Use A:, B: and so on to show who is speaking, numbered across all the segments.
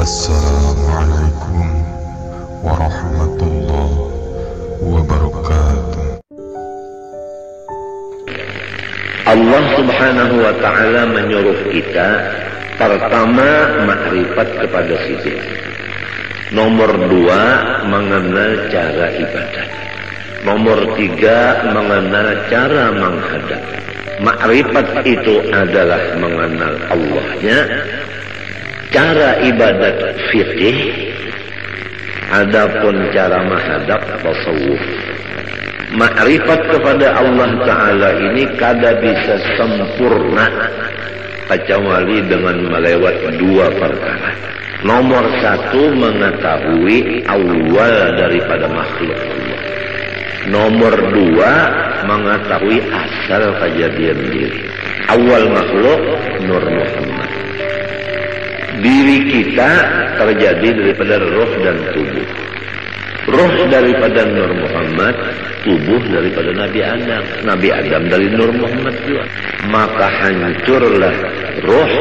A: Assalamualaikum warahmatullahi wabarakatuh.
B: Allah subhanahu wa ta'ala menyuruh kita pertama makrifat kepada sisi. Nomor 2 mengenal cara ibadah. Nomor 3 mengenal cara menghadap. Makrifat itu adalah mengenal Allahnya. Cara ibadat fikih, adapun cara menghadap tasawuf. Makrifat kepada Allah Ta'ala ini kada bisa sempurna kecuali dengan melewati 2 perkara. Nomor 1 mengetahui awal daripada makhluk Allah. Nomor 2 mengetahui asal kejadian diri. Awal makhluk Nur Muhammad. Diri kita terjadi daripada roh dan tubuh. Roh daripada Nur Muhammad, tubuh daripada Nabi Adam. Nabi Adam dari Nur Muhammad juga. Maka hancurlah roh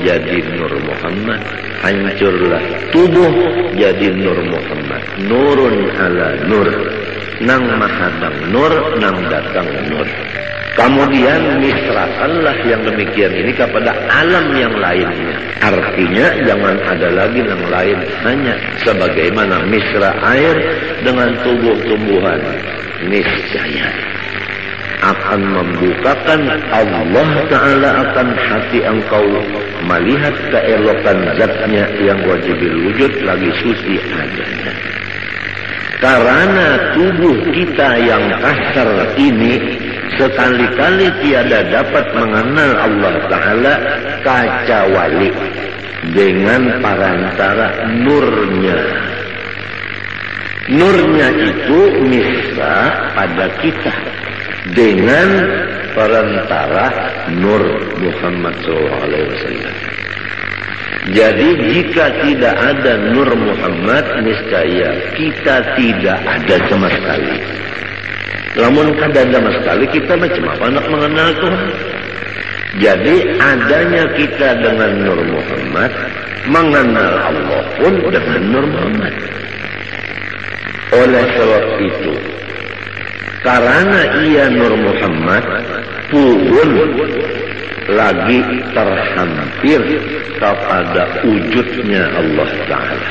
B: jadi Nur Muhammad, hancurlah tubuh jadi Nur Muhammad. Nurun ala nur, nang mahadang nur, nang datang nur. Kemudian misrakanlah yang demikian ini kepada alam yang lainnya. Artinya jangan ada lagi yang lain, hanya sebagaimana misra air dengan tumbuh-tumbuhan. Niscaya akan membukakan Allah Ta'ala akan hati engkau melihat keelokan zatnya yang wajibil wujud lagi suci adanya. Karena tubuh kita yang kasar ini sekali-kali tiada dapat mengenal Allah Ta'ala kecuali dengan perantara nurnya. Nurnya itu misra pada kita dengan perantara Nur Muhammad SAW. Jadi jika tidak ada Nur Muhammad, niscaya kita tidak ada sama sekali. Namun kada sama sekali kita macam apa nak mengenal Tuhan. Jadi adanya kita dengan Nur Muhammad, mengenal Allah pun dengan Nur Muhammad. Oleh sebab itu, karena ia Nur Muhammad pun lagi terhampir kepada wujudnya Allah Ta'ala.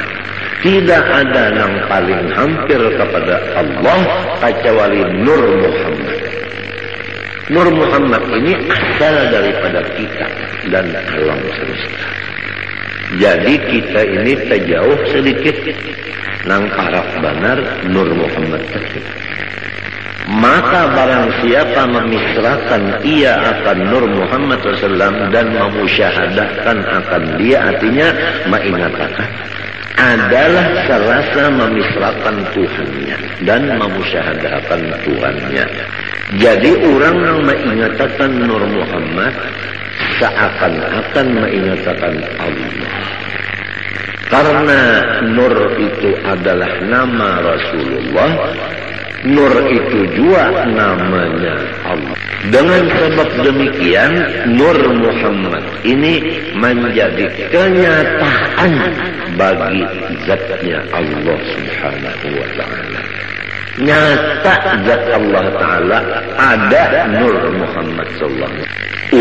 B: Tidak ada yang paling hampir kepada Allah kecuali Nur Muhammad. Nur Muhammad ini asal daripada kita dan alam semesta. Jadi kita ini terjauh sedikit nang paraf benar Nur Muhammad tersebut. Maka barang siapa memisrakan ia akan Nur Muhammad SAW dan memusyahadahkan akan dia, artinya mengingatkan, adalah serasa memisrakan Tuhannya dan memusyahadahkan Tuhannya. Jadi orang yang mengingatkan Nur Muhammad seakan-akan mengingatkan Allah. Karena Nur itu adalah nama Rasulullah, Nur itu juga namanya Allah. Dengan sebab demikian, Nur Muhammad ini menjadi kenyataan bagi zatnya Allah Subhanahu wa Ta'ala. Nyata zat Allah Ta'ala ada Nur Muhammad SAW.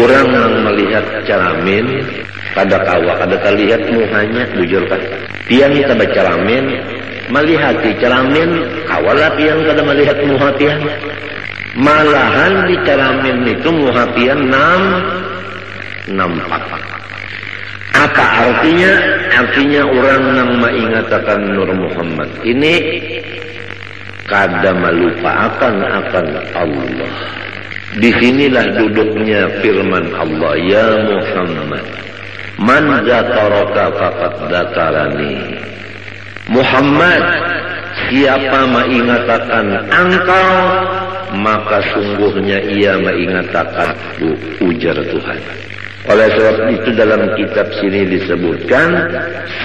B: Orang yang melihat cermin, kada kawa, kada terlihat muhanya, jujur kan? Pian kita bercermin, melihat di cermin, kawalah pian kada melihat muha pian. Malahan di cermin itu muha pian nampak. Apa artinya? Artinya orang yang mengingatkan Nur Muhammad ini kada melupakan akan Allah. Disinilah duduknya firman Allah, ya Muhammad, man zakaraka faqad zakarani. Muhammad, siapa mengingatkan engkau, maka sungguhnya ia mengingatkan ujar Tuhan. Oleh sebab itu dalam kitab sini disebutkan,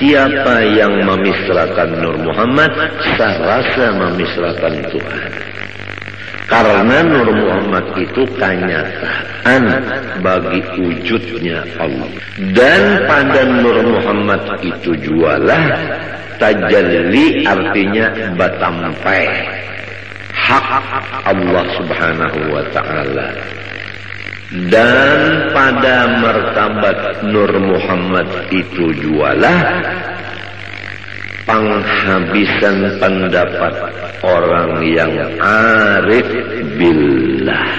B: siapa yang memisrakan Nur Muhammad serasa memisrakan Tuhan. Karena Nur Muhammad itu kenyataan bagi wujudnya Allah. Dan pada Nur Muhammad itu jualah tajalli, artinya batampai hak Allah subhanahu wa ta'ala. Dan pada martabat Nur Muhammad itu jualah penghabisan pendapat orang yang arif billah.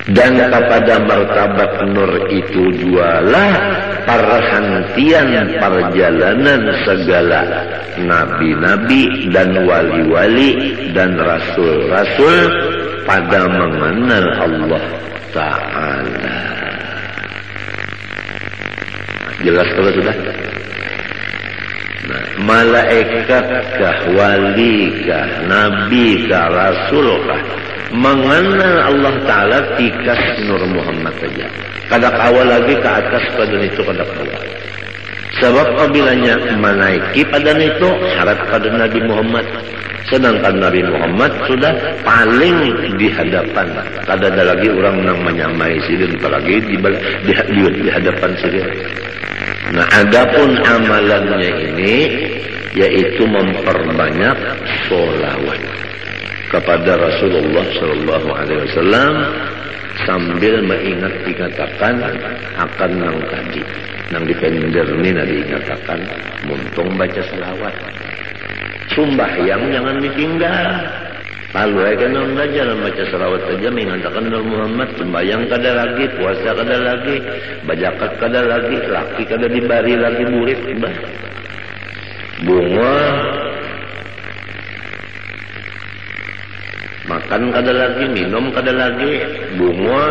B: Dan kepada martabat Nur itu jualah perhentian perjalanan segala nabi-nabi dan wali-wali dan rasul-rasul pada mengenal Allah Ta'ala. Jelas kalau sudah? Nah, malaikatkah, walikah, nabikah, rasulkah, mengenal Allah Ta'ala tikas Nur Muhammad saja. Kadak awal lagi ke atas pada itu kadak awal. Sebab apabila menaiki pada itu syarat pada Nabi Muhammad. Sedangkan Nabi Muhammad sudah paling di hadapan. Kada ada lagi orang yang menyamai sidin, apalagi di hadapan sidin. Nah, adapun amalannya ini yaitu memperbanyak sholawat kepada Rasulullah Shallallahu Alaihi Wasallam sambil mengingat dikatakan akan nang tadi nang dipender ni nadi dikatakan muntung baca selawat. Sumbahyang jangan ditinggal. Lalu kan orang belajar baca selawat saja mengatakan Nur Muhammad. Sembahyang kada lagi, puasa kada lagi, bajakat kada lagi, laki kada dibari lagi murid. Bunga makan kada lagi, minum kada lagi, bunga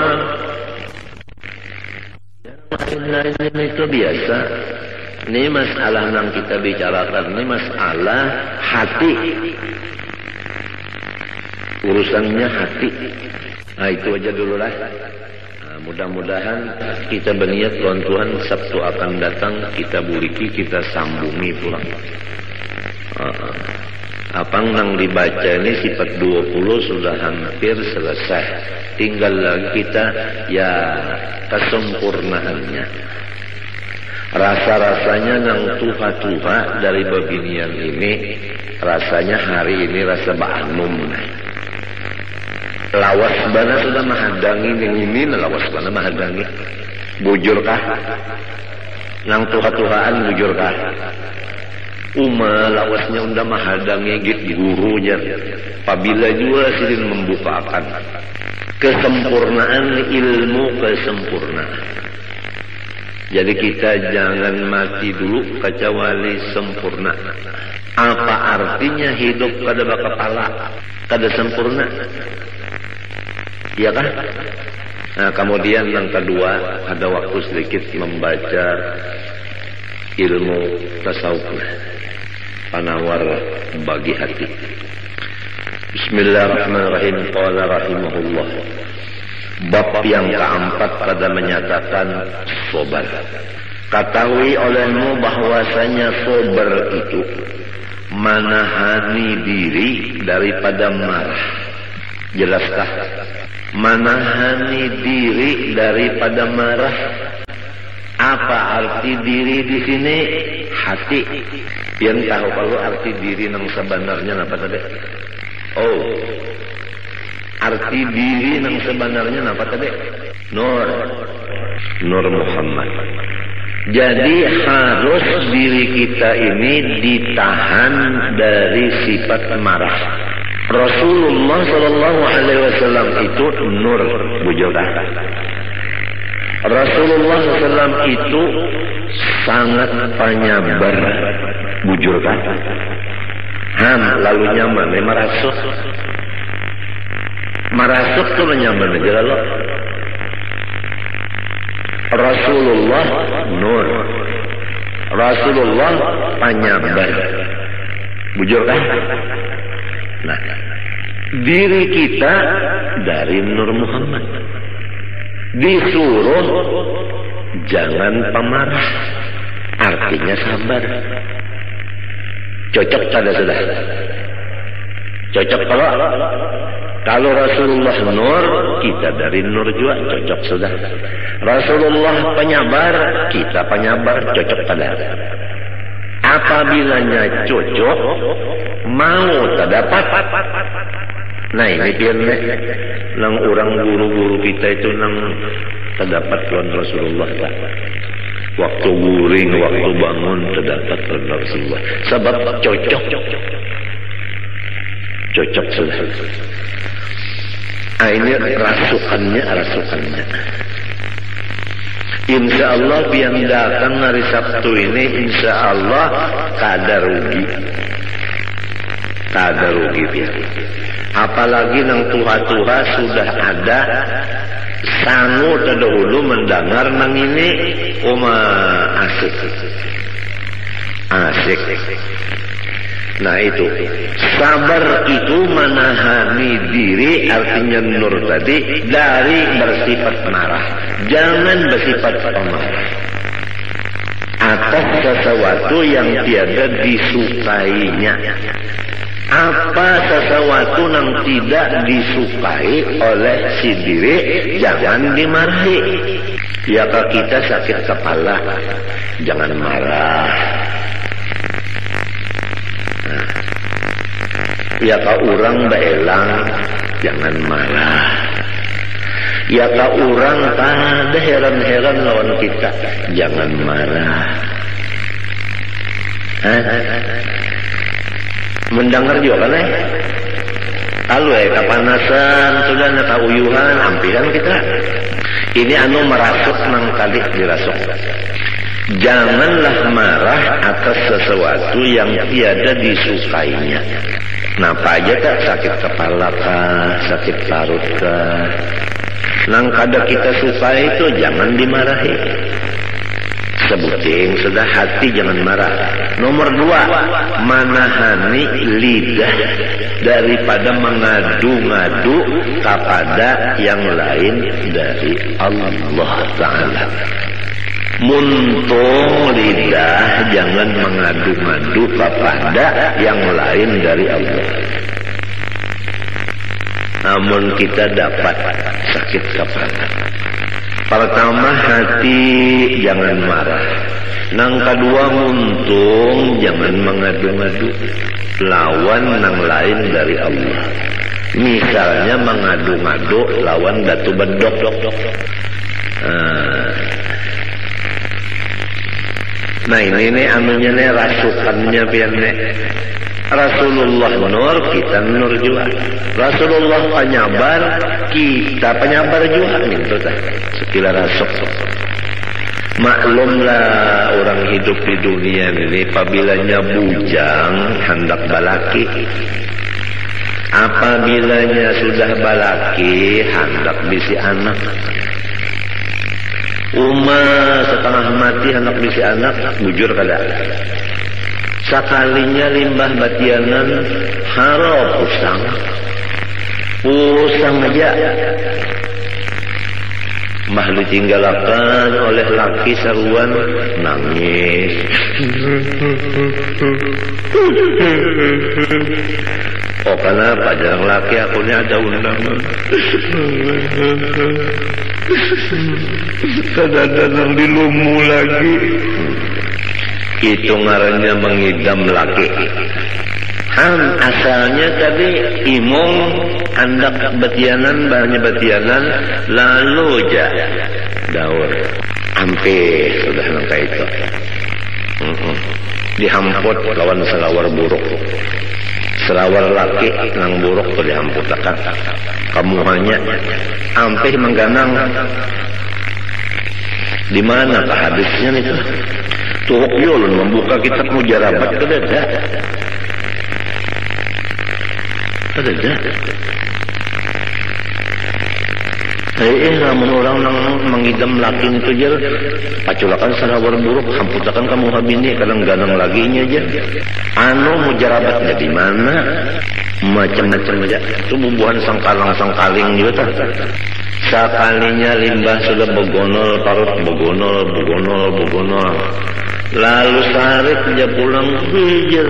B: lain-lain itu biasa. Ini masalah yang kita bicarakan, ini masalah hati. Urusannya hati. Nah, itu aja dulu lah. Nah, mudah-mudahan kita berniat Tuhan Sabtu akan datang kita buriki, kita sambungi pulang. Apa yang dibaca ini sifat 20 sudah hampir selesai. Tinggal lagi kita ya kesempurnaannya. Rasa-rasanya yang tuha-tuha dari babinian ini, rasanya hari ini rasa ba'anum. Lawas bana sudah mahadangi yang ini, lawas bana mahadangi. Bujurkah? Yang tuha-tuhaan bujurkah? Lawasnya udah mahadangi git gurunya. Apabila juga sidin membukakan kesempurnaan ilmu, kesempurnaan. Jadi kita jangan mati dulu kecuali sempurna. Apa artinya hidup kada berkepala, kada sempurna? Iya kan? Nah, kemudian yang kedua, ada waktu sedikit membaca ilmu tasawuf, penawar bagi hati. Bismillahirrahmanirrahim. Qala rahimahullah. Bab yang keempat pada menyatakan sobar. Ketahui olehmu bahwasanya sobar itu menahani diri daripada marah. Jelaskah? Menahani diri daripada marah. Apa arti diri di sini? Hati. Yang tahu kalau arti diri yang sebenarnya apa tadi? Oh, arti diri yang sebenarnya apa tadi? Nur Muhammad. Jadi harus diri kita ini ditahan dari sifat marah. Rasulullah Shallallahu Alaihi Wasallam itu nur, bujurkah? Rasulullah SAW itu sangat penyabar, bujurkah? Lalu nyaman, marasuk tuh nyaman aja lalu. Rasulullah nur, Rasulullah penyabar, bujurkah? Nah, diri kita dari Nur Muhammad disuruh jangan pemarah, artinya sabar. Cocok pada sudah. Cocok kalau Kalau Rasulullah nur, kita dari nur juga cocok sudah. Rasulullah penyabar, kita penyabar cocok pada. Apabilanya cocok, mau terdapat. Nah ini biarnya, nang orang guru-guru kita itu nang terdapat lawan Rasulullah tak. Waktu guring, waktu bangun terdapat lawan Rasulullah. Sebab cocok sudah. Ini rasukannya. Insya Allah biar datang hari Sabtu ini, insya Allah kada rugi biar. Apalagi nang tuha-tuha sudah ada sangu terdahulu mendengar nang ini, asik. Nah itu sabar itu menahani diri, artinya nur tadi, dari bersifat marah. Jangan bersifat pemarah atas sesuatu yang tiada disukainya. Apa sesuatu yang tidak disukai oleh si diri, jangan dimarahi. Ya kalau kita sakit kepala, jangan marah. Ya kalau orang beelang, jangan marah. Ya kalau orang ada heran-heran lawan kita, jangan marah. Mendengar juga kan kalau kepanasan sudah nak uyuhan, ampiran kita. Ini anu merasuk nang kali dirasuk. Janganlah marah atas sesuatu yang tiada disukainya. Napa aja tak, sakit kepala kah, sakit parut kah, nang kada kita suka itu jangan dimarahi. Sebuting sudah hati jangan marah. Nomor 2, manahani lidah daripada mengadu-ngadu kepada yang lain dari Allah Ta'ala. Muntung lidah jangan mengadu-ngadu kepada yang lain dari Allah. Namun kita dapat sakit kepala. Pertama, hati jangan marah. Nang kedua, muntung jangan mengadu-ngadu lawan nang lain dari Allah. Misalnya mengadu-ngadu lawan datu bedok. Nah ini anunya nih, rasukannya biarnya. Rasulullah nur, kita nur juga. Rasulullah penyabar, kita penyabar juga. Gitu tak? Sekila rasuk. Maklumlah orang hidup di dunia ini, apabila bujang hendak balaki. Apabila sudah balaki hendak bisi anak. Setengah mati hendak bisi anak, bujur kada. Sekalinya limbah batianan harap usang aja. Mah ditinggalakan oleh laki saruan, nangis. Oh kenapa jarang laki, aku ini ada undangan. Kadang-kadang dilumu lagi. Itu ngarannya mengidam laki. Asalnya tadi imong hendak batianan, banyak batianan, lalu aja daur. Hampir sudah nangka itu. Dihamput lawan selawar buruk. Selawar laki nang buruk tuh dihamput akan. Kamu hanya hampir mengganang. Di mana pak hadisnya itu? Tuhuk yulun membuka kitab mujarabat kada. Namun orang mengidam laki itu aja, paculakan selawar buruk, hamputakan kamu habini, kadang ganang laginya aja. Mujarabatnya di mana? Macam-macam aja. Itu bubuhan sangkaling juga tak. Sekalinya limbah sudah begonol, parut begonol. Lalu sarik dia pulang hijau.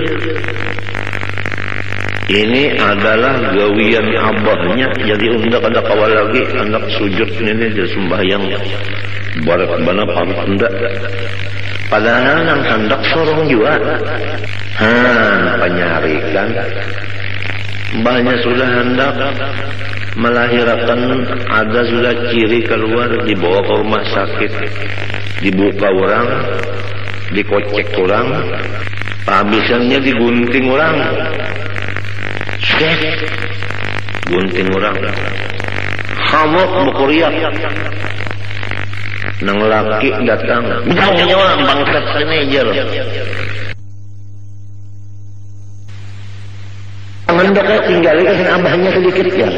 B: Ini adalah gawian abahnya. Jadi undak ada kawal lagi anak sujud ini dia sembahyang barat bana pamit undak. Padahal nang hendak sorong juga. Penyarikan. Mbahnya sudah hendak melahirkan, ada sudah ciri keluar, dibawa ke rumah sakit, dibuka orang, dikocek orang, habisannya digunting orang. Gunting orang hamok mukuriak nang laki datang bidangnya orang bangsat senejer mendeknya tinggal kasih abahnya sedikit ya.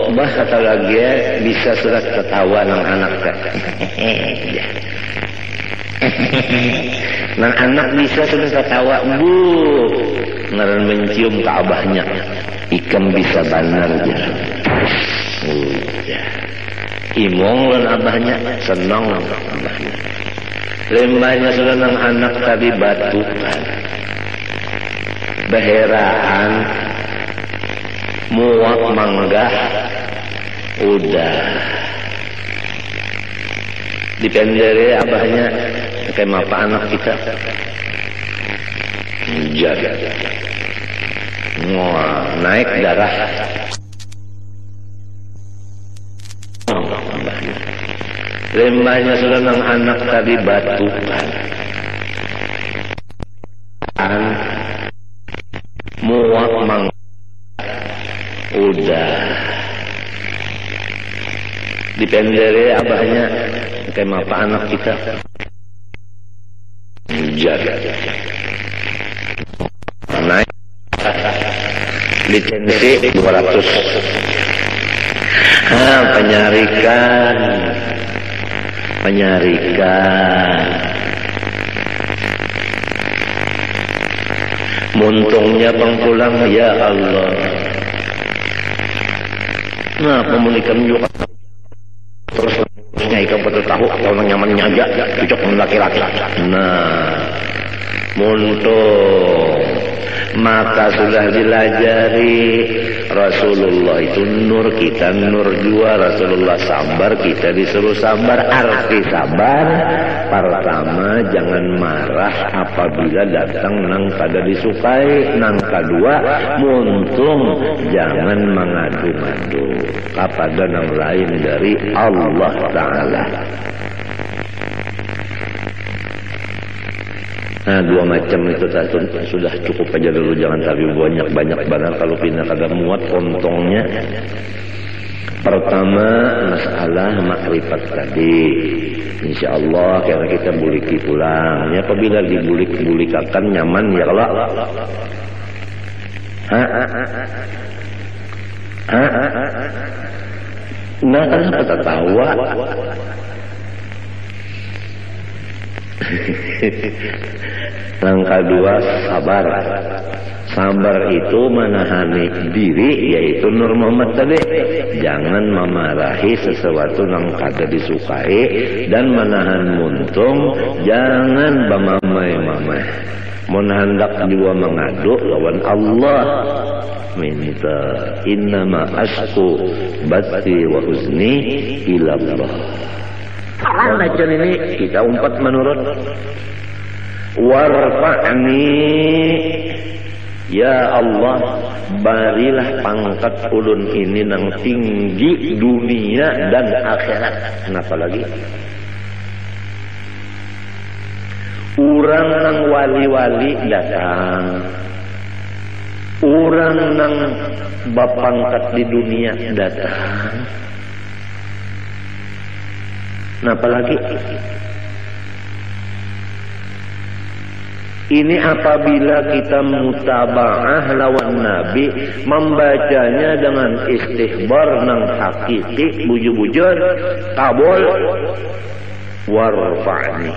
B: Bah kata lagi bisa surat ketawa nang anak teh. Nang anak bisa sudah ketawa bu ngaran mencium ke abahnya. Ikam bisa banar aja. Imong lan abahnya senang abahnya. Lembahnya sudah nang anak tadi batukan. Beheraan muak manggah udah dipendere abahnya kayak apa anak kita jaga naik darah lembahnya sudah nang anak tadi batukan muak manggah udah dipendere abahnya kayak apa anak kita jaga naik lisensi 200 penyarikan muntungnya pengpulang ya Allah. Nah, pemunikan juga terus ikan betul tahu atau nyamannya aja cocok dengan laki-laki. Nah, muntung maka sudah dilajari Rasulullah itu nur, kita nur juga. Rasulullah sabar, kita disuruh sabar. Arti sabar pertama jangan marah apabila datang nang kada disukai. Nang kedua muntung jangan mengadu-ngadu kepada nang lain dari Allah Ta'ala. Nah, dua macam itu sudah cukup aja dulu, jangan tapi banyak banget kalau pindah kagak muat kontongnya. Pertama masalah makrifat tadi, insya Allah karena kita buliki pulang ya, apabila dibulikakan nyaman ya kalau nah kenapa tertawa? Yang kedua sabar. Sabar itu menahani diri, yaitu Nur Muhammad tadi. Jangan memarahi sesuatu yang kada disukai dan menahan muntung. Jangan bamamai-mamai. Mun hendak juga mengadu lawan Allah. Minta innama asku bati wa huzni ila Allah. Macam ini kita umpat menurut warfa'ni ya Allah, barilah pangkat ulun ini nang tinggi dunia dan akhirat. Kenapa lagi? Urang nang wali-wali datang, urang nang bapangkat di dunia datang. Kenapa lagi? Ini apabila kita mutaba'ah lawan Nabi, membacanya dengan istihbar nang hakiki, bujur-bujur, kabul, warfa'ni.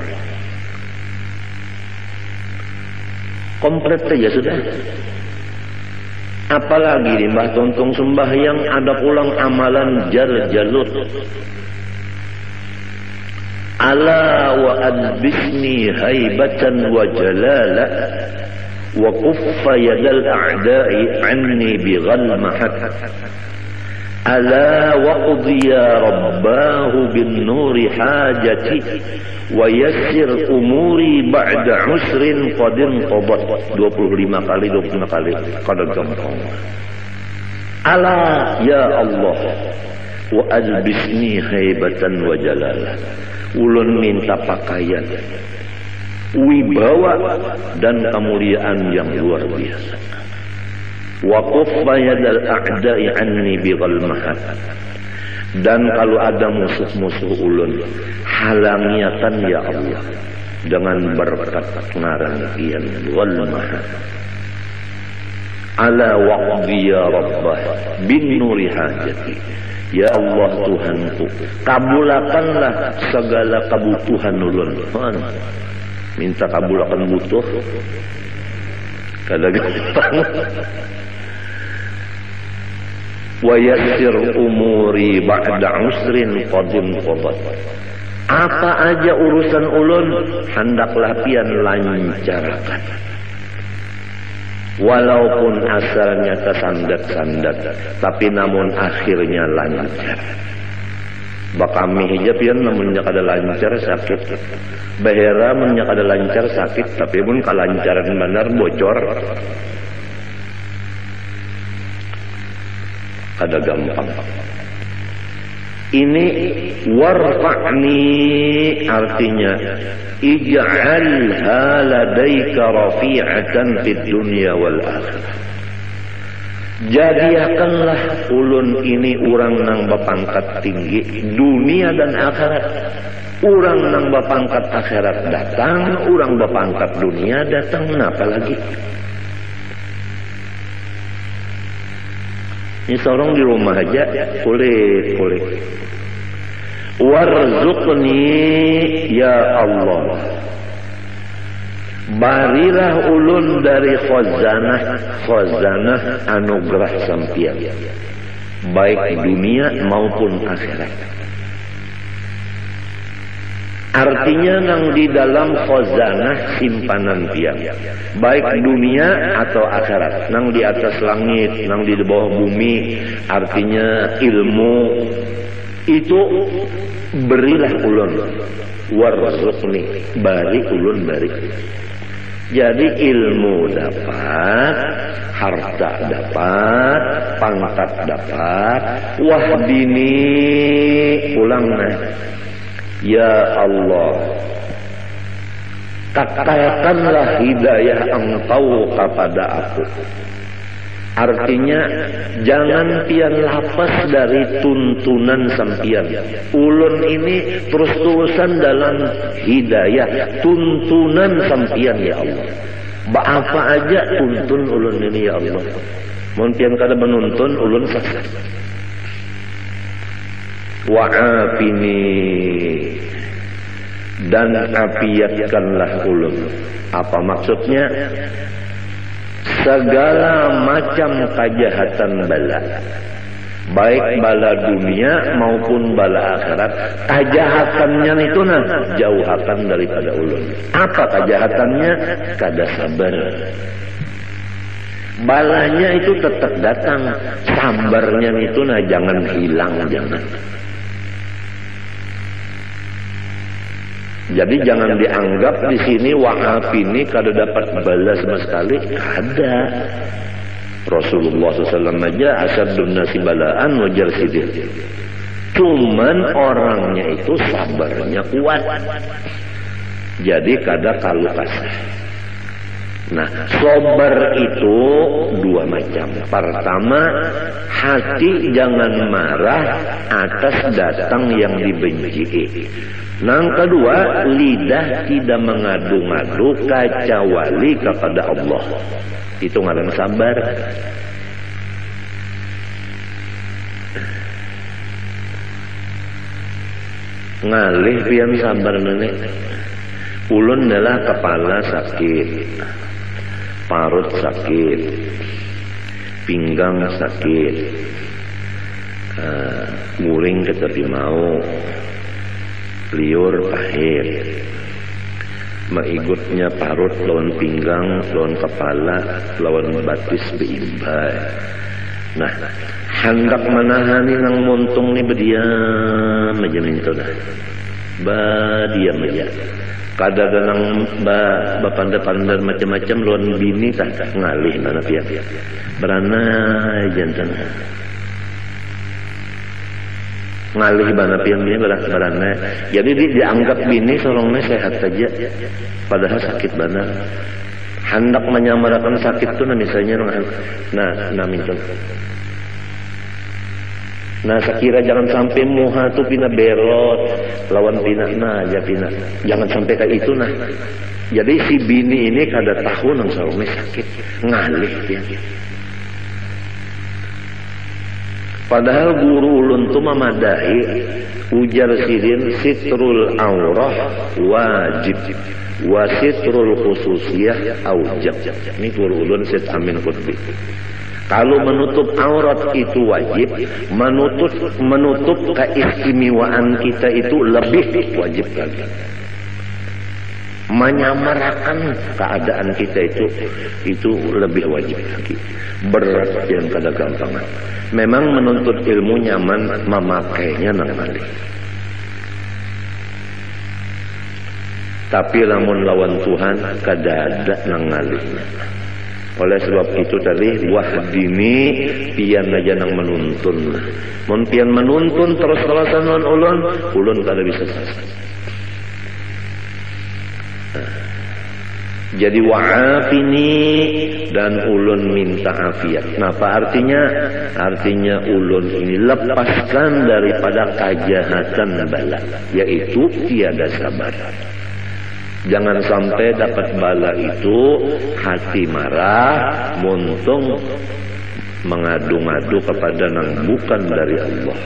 B: Komplit saja sudah. Apalagi di Mbah Tontong sembahyang ada pulang amalan jar-jalut. Ala wa adbisni haibatan wa jalala wa kuffa yadal a'da'i anni bighalmahat. Ala wa qudhiya rabbahu bin nuri hajati wa yassir umuri ba'da usrin qadin qabat. 25 kali kada gampang. Ala ya Allah wa albisni haibatan wa jalala. Ulun minta pakaian wibawa dan kemuliaan yang luar biasa. Wa kuffa yadal a'da'i anni bighalmahat. Dan kalau ada musuh-musuh ulun, halangiatan ya Allah dengan berkat ngarangian ghalmahat. Ala waqdi ya rabbah bin nuri hajati. Ya Allah Tuhanku, kabulakanlah segala kebutuhan ulun. Minta kabulakan butuh kada gampang. Wa yassir umuri ba'da usrin qadim qabat. Apa aja urusan ulun hendaklah pian lancarkan. Walaupun asalnya tersandat-sandat, tapi namun akhirnya lancar. Bakami hijab pian namunnya kada lancar sakit. Bahera munnya kada lancar sakit, tapi pun kalancaran benar bocor. Kada gampang. Ini warfa'ni artinya ij'alha ladaika rafi'atan fid dunya wal akhirah. Jadikanlah ulun ini urang nang bapangkat tinggi dunia dan akhirat. Urang nang bapangkat akhirat datang, urang bapangkat dunia datang, napa lagi? Ini seorang di rumah aja kulit. Warzuqni ya Allah, barilah ulun dari khazanah anugerah sampian, baik dunia maupun akhirat. Artinya nang di dalam khazanah simpanan pian, baik dunia atau akhirat, nang di atas langit, nang di bawah bumi. Artinya ilmu itu berilah ulun, warzuqni, bari ulun bari. Jadi ilmu dapat, harta dapat, pangkat dapat, wahdini pulang nah. Ya Allah, kakalkanlah hidayah Engkau kepada aku. Artinya jangan pian lapas dari tuntunan sampian. Ulun ini terus-terusan dalam hidayah, tuntunan sampian ya Allah. Apa aja tuntun ulun ini ya Allah. Mun pian kada menuntun ulun sesat. Wa'afini, dan afiatkanlah ulun. Apa maksudnya? Segala macam kejahatan bala, baik bala dunia maupun bala akhirat, kejahatannya itu jauhakan daripada ulun. Apa kejahatannya? Kada sabar. Balanya itu tetap datang, sabarnya itu jangan hilang, jangan. Jadi jangan dianggap di sini wa'af ini kada dapat balas sama sekali. Ada. Rasulullah SAW aja asyadun nasi balaan wajar sidir. Cuman orangnya itu sabarnya kuat. Jadi kada kalu kasih. Nah, sabar itu dua macam. Pertama, hati jangan marah atas datang yang dibenci. Yang kedua, lidah tidak mengadu-ngadu kecuali kepada Allah. Itu ngaran sabar. Ngalih pian sabar nenek. Ulun adalah kepala sakit, parut sakit, pinggang sakit, nguring ke tepi mau, liur pahit, maigutnya parut lawan pinggang, lawan kepala, lawan batis beimbay. Nah, hendak menahani nang montung ni berdiam aja minta dah. Diam aja. Kadang-kadang bapanda-pandar macam-macam lawan bini tak ngalih mana pihak. Beranai jantan. Ngalih mana pihak bini beranai. Jadi dianggap bini sorongnya sehat saja. Padahal sakit benar. Hendak menyamarakan sakit tu misalnya nah minta. Nah sekira jangan sampai muha tu pina berot lawan pina aja pina. Jangan sampai kayak itu nah. Jadi si bini ini kada tahu nang sarungnya sakit ngalih dia. Padahal guru ulun tu memadahi ujar sidin sitrul aurah wajib. Wasitrul khususiyah aujab. Ini guru ulun Syed Amin Qutbi. Kalau menutup aurat itu wajib, menutup keistimewaan kita itu lebih wajib lagi. Menyamarakan keadaan kita itu lebih wajib lagi. Berat yang kada gampangan. Memang menuntut ilmu nyaman memakainya nang malih. Tapi lamun lawan Tuhan kada ada nang ngalihnya. Oleh sebab itu tadi wahdini pian aja nang menuntun. Mun pian menuntun terus-terusan ulun kada bisa selesai. Jadi wa'afini dan ulun minta afiat. Nah, apa artinya? Artinya ulun ini lepaskan daripada kejahatan bala, yaitu tiada sabar. Jangan sampai dapat bala itu hati marah, muntung mengadu-ngadu kepada nang bukan dari Allah.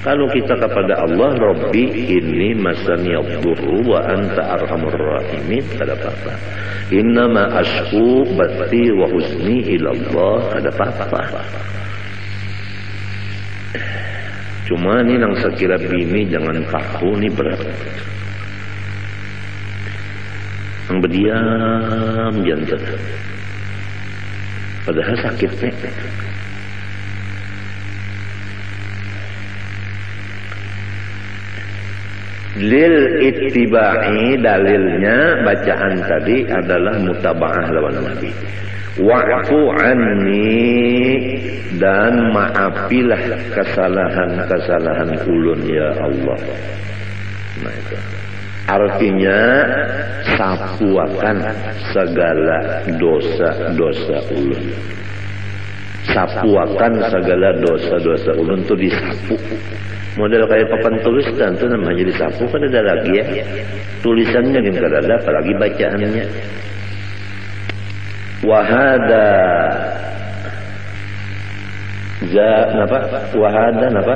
B: Kalau kita kepada Allah, Rabbi inni masaniyadurru wa anta arhamur rahimin, kada apa-apa. Innama ashku bathi wa huzni ilallah, kada apa-apa. Cuma ni nang sekira bini jangan tahu ni berat. Yang berdiam jantan. Padahal sakitnya. Lil ittiba'i dalilnya bacaan tadi adalah mutaba'ah lawan Nabi. Wa'fu anni dan maafilah kesalahan-kesalahan ulun ya Allah. Nah itu. Artinya sapuakan segala dosa-dosa ulun. Sapuakan segala dosa-dosa ulun itu disapu. Model kayak papan tulisan itu namanya disapu, kan ada lagi ya. Tulisannya kan ada, apalagi bacaannya. Wahada napa? Wahada napa?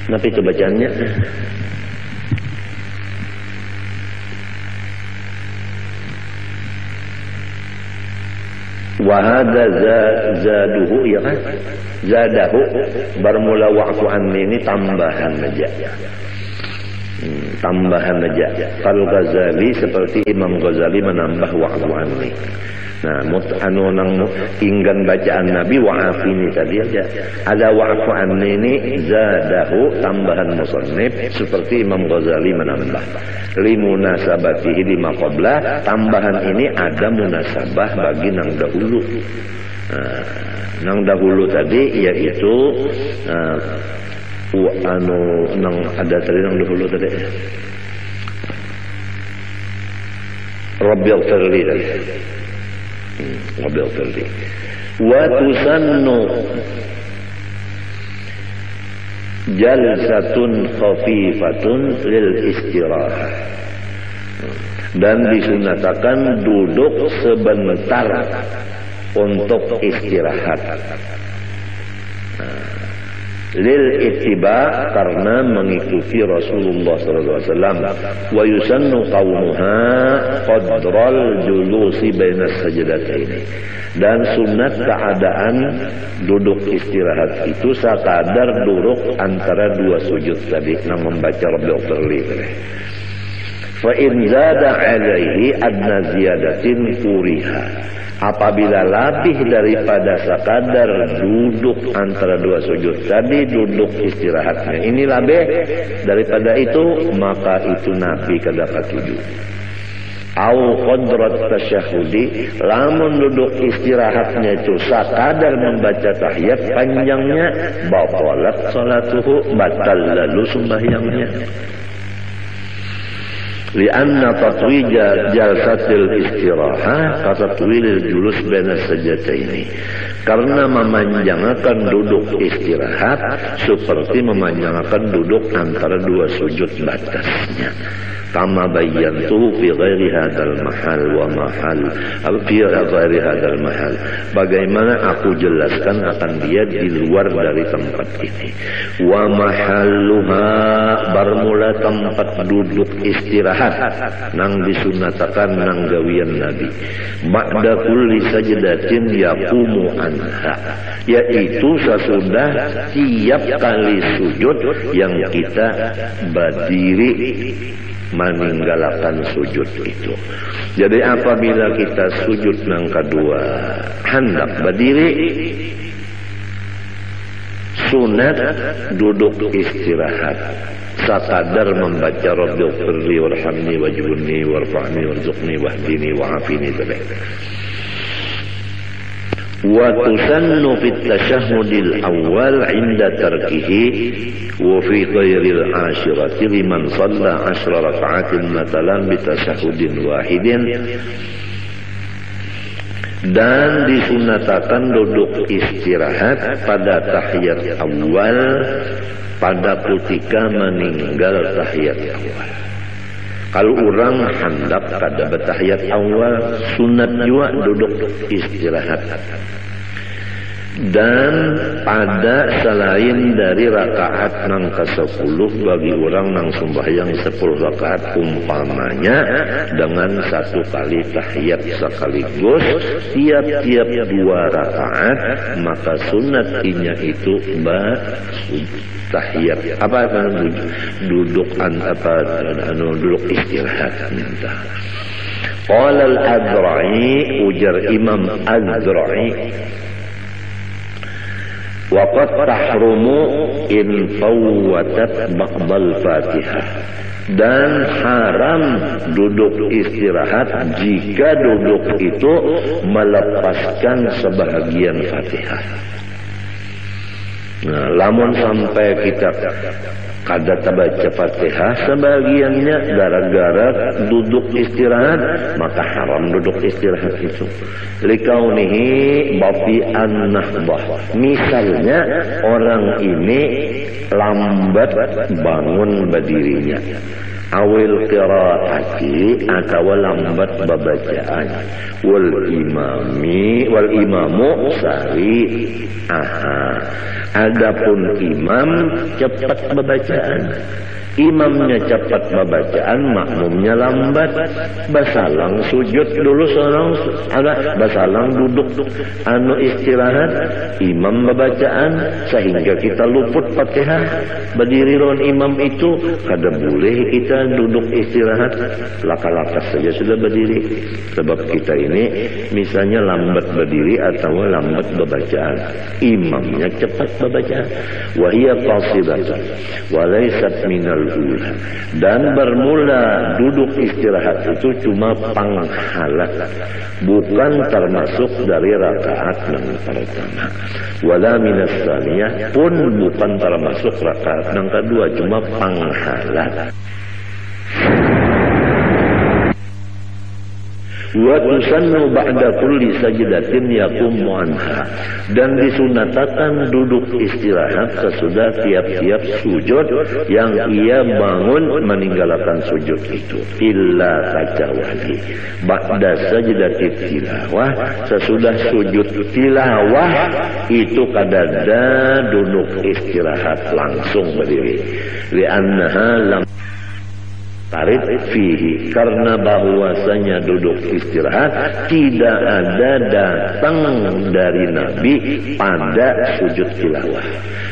B: Napa itu bacaannya? Wahada zaduhu ya kan? Zadahu bermula wa'fu anni ini tambahan aja. Tambahan aja. Kalau Ghazali seperti Imam Ghazali menambah wa'fu anni. Nah, nang inggan bacaan Nabi wa'afini tadi aja. Ada wa'fu anni ini zadahu tambahan musannif seperti Imam Ghazali menambah. Limunasabatihi lima qabla, tambahan ini ada munasabah bagi nang dahulu. Nang dahulu tadi yaitu nang ada tadi nang dahulu tadi Rabbil firli tadi. Rabbil firli. Wa tusannu jalsatun khafifatun lil istirahah. Dan disunatakan duduk sebentar untuk istirahat. lil ittiba karena mengikuti Rasulullah SAW. Wa yusannu qaumuha qadral julusi bainas sajdataini. Dan sunat keadaan duduk istirahat itu sakadar duduk antara dua sujud tadi, yang membaca Rabbil firli. Fa in zada alaihi adna ziyadatin kuriha. Apabila lebih daripada sekadar duduk antara dua sujud tadi, duduk istirahatnya ini lebih daripada itu, maka itu Nabi kedapat tujuh. Au qadrat tasyahudi, lamun duduk istirahatnya itu sekadar membaca tahiyat panjangnya, batalat salatuhu, batal lalu sembahyangnya. Lianna tatwija jalsatil istirahah katatwilil julus baina sajdatain. Karena memanjangkan duduk istirahat seperti memanjangkan duduk antara dua sujud batasnya. Kama bayyantu fi ghairi hadzal mahal wa mahal fi ghairi hadzal mahal. Bagaimana aku jelaskan akan dia di luar dari tempat ini. Wa mahalluha, bermula tempat duduk istirahat nang disunatakan nang gawian Nabi. Ba'da kulli sajdatin yaqumu anha, yaitu sesudah tiap kali sujud yang kita berdiri meninggalkan sujud itu. Jadi apabila kita sujud yang kedua hendak berdiri, sunat duduk istirahat sakadar membaca Rabbil firli warhamni wajburni warfa'ni warzuqni wahdini wa'afini. Wa tusannu fit tasyahhudil awal 'inda tarkihi wa fi ghairil ashirati liman shalla 10 raka'atin matalan bi tasyahhudin wahidin. Dan disunatakan duduk istirahat pada tahiyat awal pada ketika meninggal tahiyat awal. Kalau orang hendak pada bertahiyat awal, sunat juga duduk istirahat. Dan pada selain dari rakaat nang ke-10 bagi orang nang sembahyang 10 rakaat umpamanya dengan satu kali tahiyat sekaligus tiap-tiap 2 rakaat, maka sunatnya itu tahiyat duduk duduk istirahat. Qala al-Adra'i, ujar Imam Adra'i, waqad tahrumu in fawwatat ba'dal Fatihah, dan haram duduk istirahat jika duduk itu melepaskan sebahagian Fatihah. Nah, lamun sampai kita kada baca Fatihah sebagiannya gara-gara duduk istirahat, maka haram duduk istirahat itu. Likaunihi bafi'an nahbah. Misalnya orang ini lambat bangun berdirinya, awil qiraati atau lambat babacaan, wal imamu sari. Adapun imam cepat babacaan, imamnya cepat babacaan, makmumnya lambat, basalang sujud dulu seorang, basalang duduk istirahat, imam babacaan sehingga kita luput Fatihah, berdiri lawan imam itu kada boleh kita duduk istirahat, laka-laka saja sudah berdiri, sebab kita ini misalnya lambat berdiri atau lambat babacaan, imamnya cepat babacaan, wa hiya qasidatun wa laysat minal ula, dan bermula duduk istirahat itu cuma panghala, bukan termasuk dari rakaat yang pertama, wala minas tsaniyah, pun bukan termasuk rakaat yang kedua, cuma panghala. Wa tusannu ba'da kulli sajdatin yaqumu anha, dan disunatakan duduk istirahat sesudah tiap-tiap sujud yang ia bangun meninggalkan sujud itu, illa kecuali ba'da sajdatit tilawah, sesudah sujud tilawah itu kadada duduk istirahat langsung berdiri, li'annaha lam tarid fihi, karena bahwasanya duduk istirahat tidak ada datang dari Nabi pada sujud tilawah.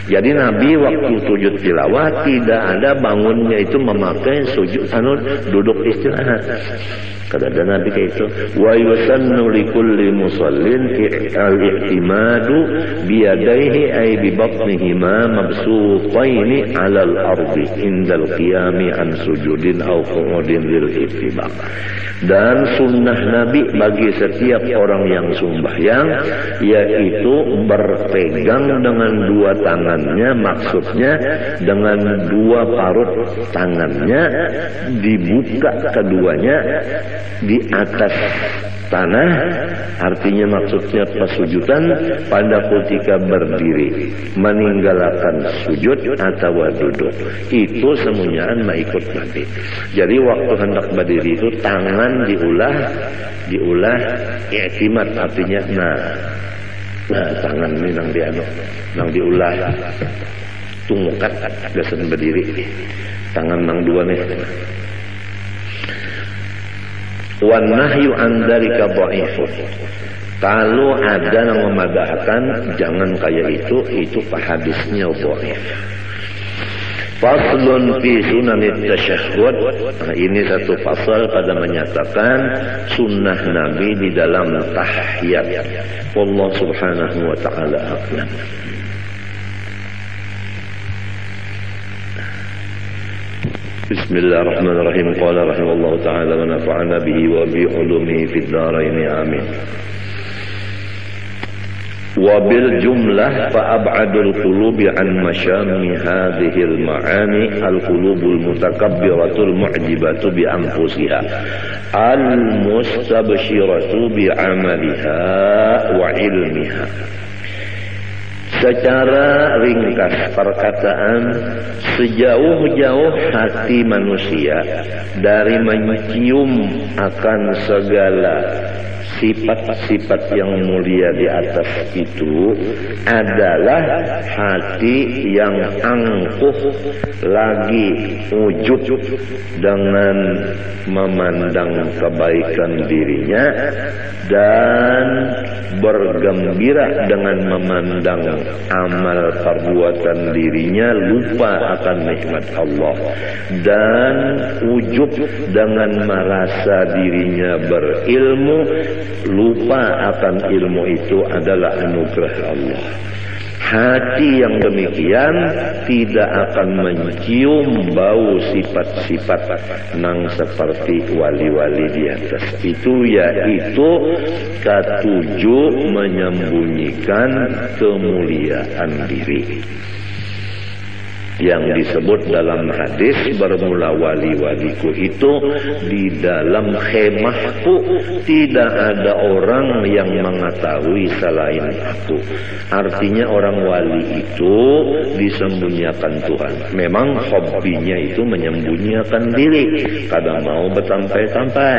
B: Jadi Nabi waktu sujud tilawah tidak ada bangunnya itu memakai sujud duduk istirahat. Kata Nabi kayak itu, wa yusannu likulli musallin al-i'timadu biyadaihi ay bi batnihima mabsutaini 'ala al-ardi indal qiyami an sujudin aw qu'udin lil ittiba'. Dan sunnah Nabi bagi setiap orang yang sembahyang yaitu berpegang dengan dua tangannya, maksudnya dengan dua parut tangannya dibuka keduanya di atas tanah, artinya maksudnya pesujudan pada ketika berdiri meninggalkan sujud atau duduk itu semuanya ikut Nabi. Jadi waktu hendak berdiri itu tangan diulah i'timad, artinya nah tangan ini nang diulah tungkat gasan berdiri, tangan nang dua nih. Wan nahyu an dzalika dhaifun. Kalau ada yang memadahkan jangan kayak itu hadisnya dhaif. Faslun fi sunanit tasyahhud. Nah, ini satu pasal pada menyatakan sunnah Nabi di dalam tahiyat. Allah Subhanahu wa taala a'lam. Bismillahirrahmanirrahim. Qala rahimahullahu ta'ala wa nafa'ana bihi wa bi ulumihi fid dharain amin. Wa bil jumlah fa ab'adul qulubi an masyami hadhihi al ma'ani al qulubul mutakabbiratul mu'jibatu bi anfusiha al mustabshiratu bi 'amaliha wa ilmiha. Secara ringkas perkataan, sejauh-jauh hati manusia dari mencium akan segala sifat-sifat yang mulia di atas itu adalah hati yang angkuh lagi ujub dengan memandang kebaikan dirinya dan bergembira dengan memandang amal perbuatan dirinya, lupa akan nikmat Allah, dan ujub dengan merasa dirinya berilmu, lupa akan ilmu itu adalah anugerah Allah. Hati yang demikian tidak akan mencium bau sifat-sifat nang seperti wali-wali di atas itu, yaitu ketujuh menyembunyikan kemuliaan diri yang disebut dalam hadis, bermula wali-waliku itu di dalam khemahku tidak ada orang yang mengetahui selain aku. Artinya orang wali itu disembunyikan Tuhan. Memang hobinya itu menyembunyikan diri, kadang mau bersampai-sampai,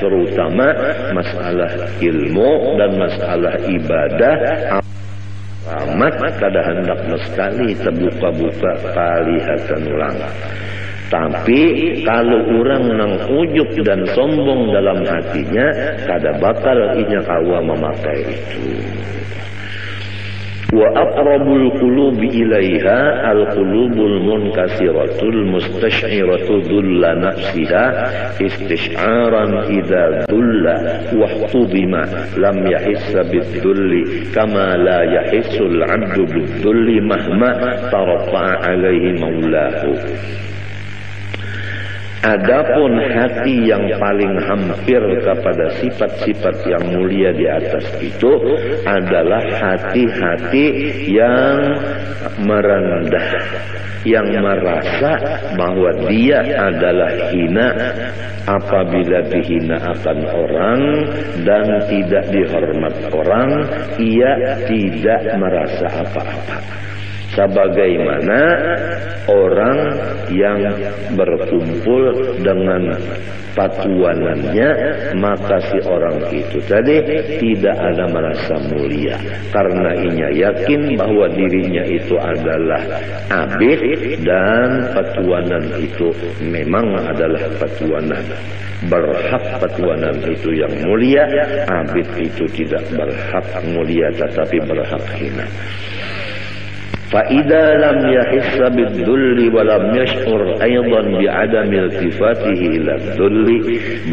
B: terutama masalah ilmu dan masalah ibadah amat kada hendak sekali terbuka-buka kalihatan ulang. Tapi kalau orang nang ujub dan sombong dalam hatinya, kada bakal inya kawa memakai itu. Wa aqrabul qulubi ilaiha al-qulubul munkasiratul mustash'iratu dhulla nafsiha istish'aran idza dhulla wa hubima lam yahissa bidhulli kama la yahissul 'abdu bidhulli mahma tarfa'a alaihi maulahu. Adapun hati yang paling hampir kepada sifat-sifat yang mulia di atas itu adalah hati-hati yang merendah, yang merasa bahwa dia adalah hina apabila dihina akan orang dan tidak dihormat orang, ia tidak merasa apa-apa. Sebagaimana orang yang berkumpul dengan patuanannya, maka si orang itu tadi tidak ada merasa mulia, karena ia yakin bahwa dirinya itu adalah abid dan patuanan itu memang adalah patuanan. Berhak patuanan itu yang mulia, abid itu tidak berhak mulia tetapi berhak hina. فإذا لم يحس بالذل ولم يشعر أيضا بعدم التفاته إلى الذل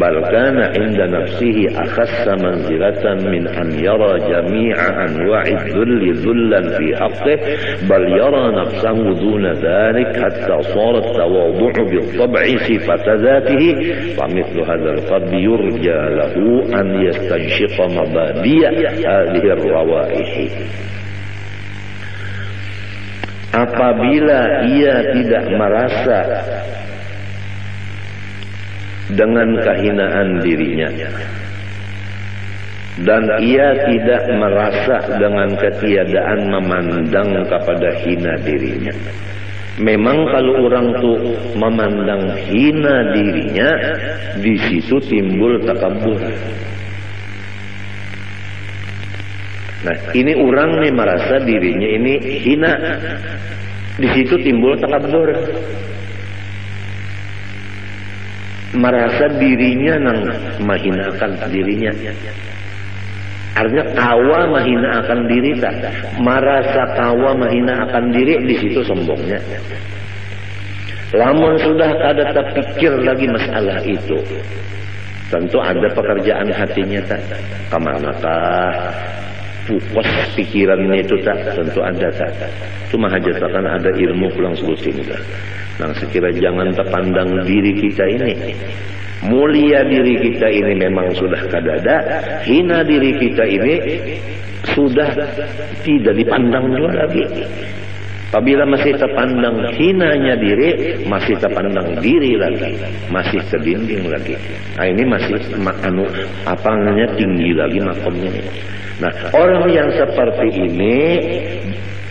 B: بل كان عند نفسه أخس منزلة من أن يرى جميع أنواع الذل ذلا في حقه بل يرى نفسه دون ذلك حتى صار التواضع بالطبع صفة ذاته فمثل هذا القلب يرجى له أن يستنشق مبادئ هذه الروائح. Apabila ia tidak merasa dengan kehinaan dirinya dan ia tidak merasa dengan ketiadaan memandang kepada hina dirinya. Memang kalau orang tuh memandang hina dirinya, di situ timbul takabur. Nah, ini orang nih merasa dirinya ini hina, di situ timbul takabur. Merasa dirinya nang mahinakan dirinya. Artinya kawa mahinakan diri tak. Merasa kawa mahinakan diri, di situ sombongnya. Lamun sudah kada terpikir lagi masalah itu, tentu ada pekerjaan hatinya tak. Kemanakah pupus pikirannya itu tak, tentu ada tak. Cuma hajatakan ada ilmu pulang sebutin tak. Nah, sekira jangan terpandang diri kita ini. Mulia diri kita ini memang sudah kadada, hina diri kita ini sudah tidak dipandang juga lagi. Apabila masih terpandang hinanya diri, masih terpandang diri lagi, masih terdinding lagi. Nah, ini masih apa namanya, tinggi lagi makomnya. Nah, orang yang seperti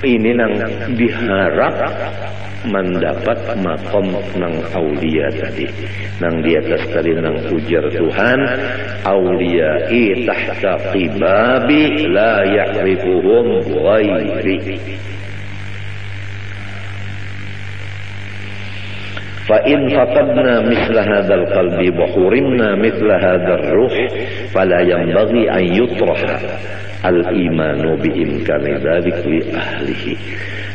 B: ini nang diharap mendapat makom nang aulia tadi, nang di atas tadi nang ujar Tuhan, auliyai tahta qibabi la ya'rifuhum ghairi. فإن فقدنا مثل هذا القلب وحرمنا مثل هذا الروح فلا ينبغي أن يطرح الإيمان بإمكان ذلك لأهله.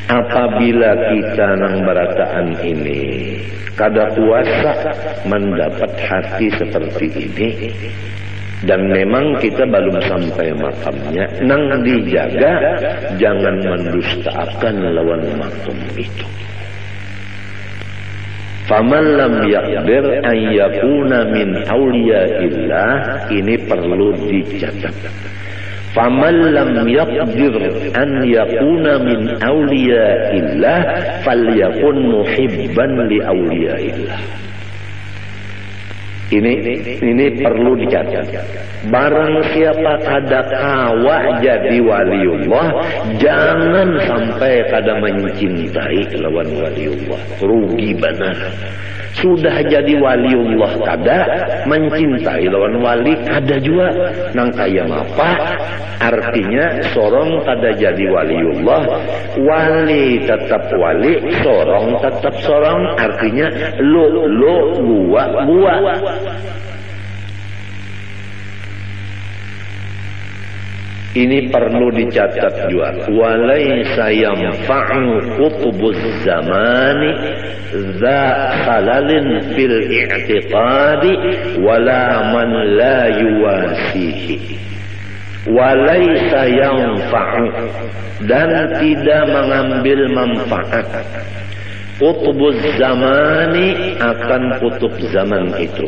B: Apabila kita nang berataan ini kada kuasa mendapat hati seperti ini, dan memang kita belum sampai makamnya, nang dijaga jangan mendustakan lawan makom itu. Faman lam yaqdir an yakuna min awliyaillah, ini perlu dicatat. Faman lam yaqdir an yakuna min awliyaillah falyakun muhibban li awliyaillah. Ini perlu dicatat. Barang siapa kada kawa jadi waliullah, jangan sampai kada mencintai lawan waliullah. Rugi benar. Sudah jadi waliullah kada, mencintai lawan wali kada juga. Nang kaya apa? Artinya sorong kada jadi waliullah, wali tetap wali, sorong tetap sorong. Artinya lo gua. Ini perlu dicatat juga. Walaysa yanfa'u qutbuz zamani za khalalin fil i'tiqadi wala man la yuwasihi. Walaysa yanfa'u, dan tidak mengambil manfaat Qutbuz zamani, akan kutub zaman itu.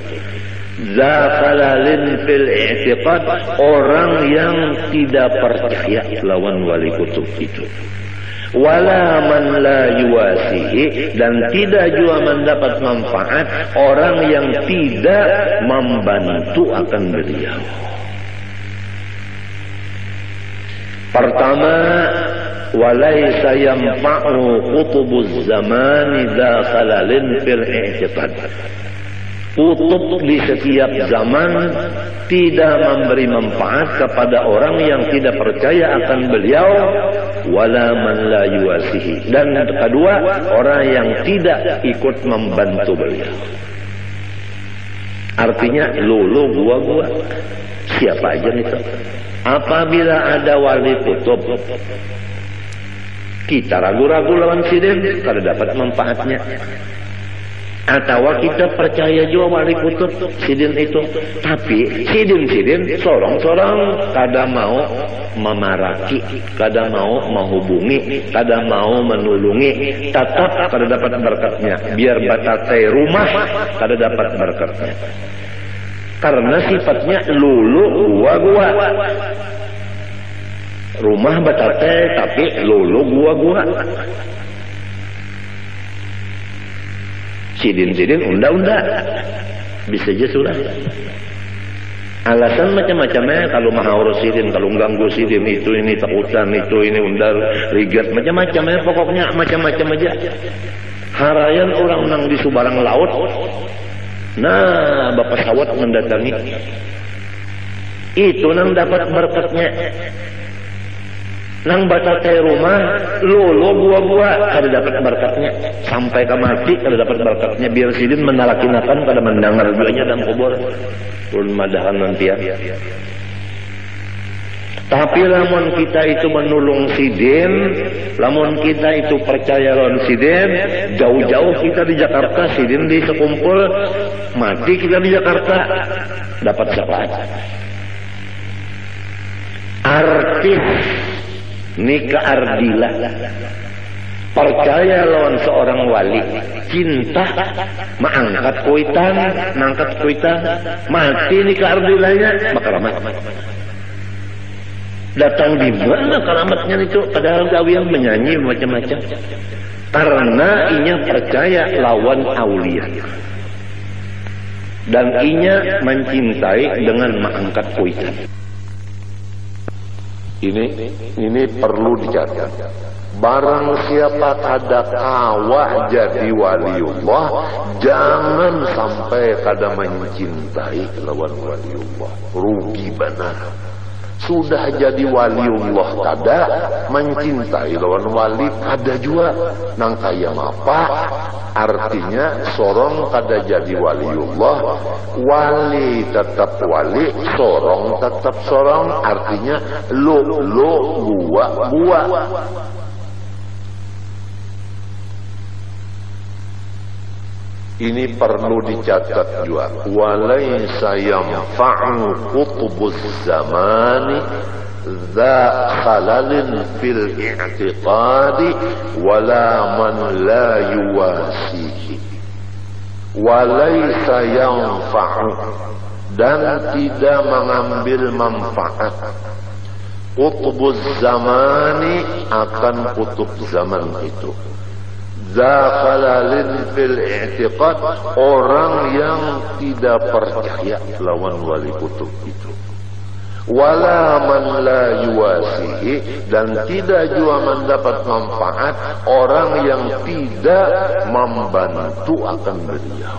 B: Zakhalalin fil i'tiqad, orang yang tidak percaya lawan wali kutub itu. Wala man la yuwasihi, dan tidak juga mendapat manfaat orang yang tidak membantu akan beliau. Pertama, walaysa yanfa'u qutubuz zamani dakhalalin fil i'tiqad. Kutub di setiap zaman tidak memberi manfaat kepada orang yang tidak percaya akan beliau, wala man la yuwasihi, dan kedua, orang yang tidak ikut membantu beliau. Artinya lulu gua siapa aja itu. Apabila ada wali kutub kita ragu-ragu lawan sidin, kada dapat manfaatnya. Atau kita percaya juga wali kutub sidin itu, tapi sidin sorong-sorong kada mau memaraki, kada mau menghubungi, kada mau menulungi, tetap kada dapat berkatnya. Biar batate rumah kada dapat berkatnya, karena sifatnya lulu gua. Rumah batate tapi lulu gua. Sidin unda bisa aja sudah. Alasan macam-macamnya, kalau maha urus sidin, kalau ganggu sidin itu, ini takutan, itu, ini undal, rigat, macam-macamnya, pokoknya macam-macam aja. Harayan orang nang di subarang laut, nah bapak sawat mendatangi, itu nang dapat berkatnya. Nang batate rumah lolo gua kada dapat berkatnya, sampai ke mati kada dapat berkatnya. Biar sidin menalakinakan kada mendengar duanya dan kubur ulun madahan nanti ya. Tapi lamun kita itu menulung sidin, lamun kita itu percaya lawan sidin, jauh-jauh kita di Jakarta, sidin di sekumpul, mati kita di Jakarta, dapat syafaat. Artis nikah ardilah, percaya lawan seorang wali, cinta, mangkat kuitan, mati nikah ardilahnya, makaramat. Datang di mana karamatnya itu? Padahal gawian menyanyi macam-macam. Karena inya percaya lawan aulia, dan inya mencintai dengan mangkat kuitan. Ini perlu dicatat. Barang siapa kada kawa jadi waliullah, jangan sampai kada mencintai lawan waliullah. Rugi benar. Sudah jadi waliullah kada, mencintai lawan wali kada juga. Nang kaya apa? Artinya sorong kada jadi waliullah, wali tetap wali, sorong tetap sorong. Artinya lo gua. Ini perlu dicatat juga. Walaysa yanfa'u qutbuz zamani dza khalalin fil i'tiqadi wala man la yuwasihi. Walaysa yanfa'u, dan tidak mengambil manfaat qutbuz zamani, akan kutub zaman itu. Zakhalalin fil i'tiqad, orang yang tidak percaya lawan wali kutub itu. Wala man la yuwasihi, dan tidak juga mendapat manfaat orang yang tidak membantu akan beliau.